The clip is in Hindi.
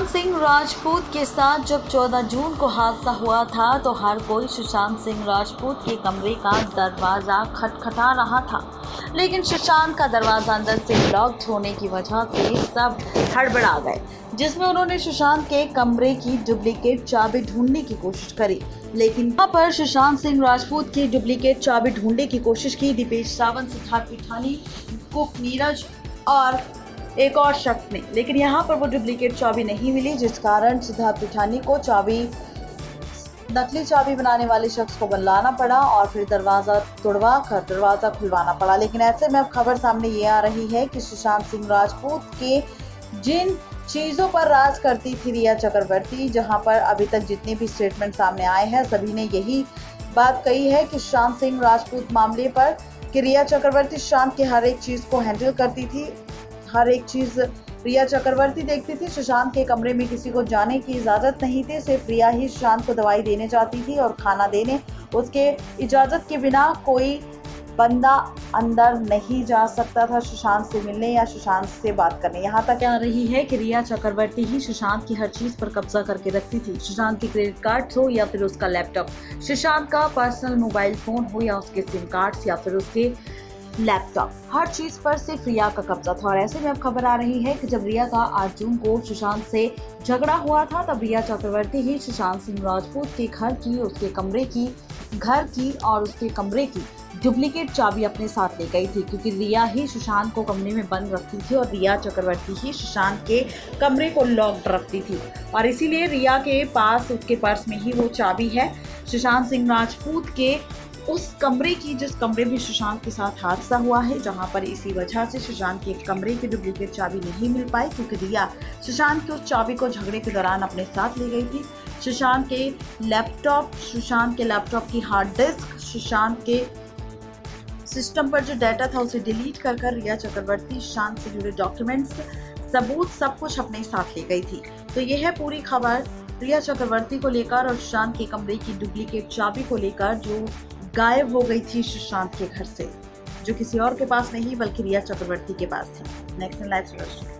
सुशांत सिंह राजपूत के साथ जब 14 जून को हादसा हुआ था तो हर कोई सुशांत सिंह राजपूत के कमरे का दरवाज़ा खटखटा रहा था, लेकिन सुशांत का दरवाज़ा अंदर से लॉक्ड होने की वजह से सब हड़बड़ा गए, जिसमें उन्होंने सुशांत के कमरे की डुप्लीकेट चाबी ढूंढने की कोशिश करी। लेकिन यहाँ पर सुशांत सिंह राजपूत की डुप्लीकेट चाबी ढूंढने की कोशिश की दीपेश सावंत, सिद्धार्थ पिठानी, कुक नीरज और एक और शख्स ने, लेकिन यहाँ पर वो डुप्लीकेट चाबी नहीं मिली, जिस कारण सिद्धार्थ पिठानी को नकली चाबी बनाने वाले शख्स को बुलाना पड़ा और फिर दरवाज़ा तोड़वा कर दरवाज़ा खुलवाना पड़ा। लेकिन ऐसे में अब खबर सामने ये आ रही है कि सुशांत सिंह राजपूत के जिन चीज़ों पर राज करती थी रिया चक्रवर्ती, जहां पर अभी तक जितने भी स्टेटमेंट सामने आए हैं सभी ने यही बात कही है कि सुशांत सिंह राजपूत मामले पर कि रिया चक्रवर्ती सुशांत के हर एक चीज़ को हैंडल करती थी, हर एक चीज़ रिया चक्रवर्ती देखती थी। सुशांत के कमरे में किसी को जाने की इजाज़त नहीं थी, सिर्फ रिया ही सुशांत को दवाई देने जाती थी और खाना देने। उसके इजाज़त के बिना कोई बंदा अंदर नहीं जा सकता था सुशांत से मिलने या सुशांत से बात करने। यहाँ तक आ रही है कि रिया चक्रवर्ती ही सुशांत की हर चीज़ पर कब्जा करके रखती थी, सुशांत के क्रेडिट कार्ड हो या फिर उसका लैपटॉप, सुशांत का पर्सनल मोबाइल फ़ोन हो या उसके सिम कार्ड्स या फिर उसके लैपटॉप, हर चीज पर सिर्फ रिया का कब्जा था। और ऐसे में अब खबर आ रही है कि जब रिया का 8 जून को सुशांत से झगड़ा हुआ था तब रिया चक्रवर्ती ही सुशांत सिंह राजपूत के घर की, उसके कमरे की, घर की और उसके कमरे की डुप्लीकेट चाबी अपने साथ ले गई थी, क्योंकि रिया ही सुशांत को कमरे में बंद रखती थी और रिया चक्रवर्ती ही सुशांत के कमरे को लॉक्ड रखती थी। और इसीलिए रिया के पास, उसके पर्स में ही वो चाबी है सुशांत सिंह राजपूत के उस कमरे की जिस कमरे में सुशांत के साथ हादसा हुआ है, जहां पर इसी वजह से सुशांत के कमरे की डुप्लीकेट चाबी नहीं मिल पाई, क्योंकि रिया सुशांत की उस चाबी को झगड़े के दौरान अपने साथ ले गई थी। सुशांत के लैपटॉप की हार्ड डिस्क, सुशांत के सिस्टम पर जो डाटा था उसे डिलीट कर रिया चक्रवर्ती सुशांत से जुड़े डॉक्यूमेंट्स, सबूत, सब कुछ अपने साथ ले गई थी। तो यह है पूरी खबर रिया चक्रवर्ती को लेकर और सुशांत के कमरे की डुप्लीकेट चाबी को लेकर, जो गायब हो गई थी सुशांत के घर से, जो किसी और के पास नहीं बल्कि रिया चक्रवर्ती के पास थी। Next live.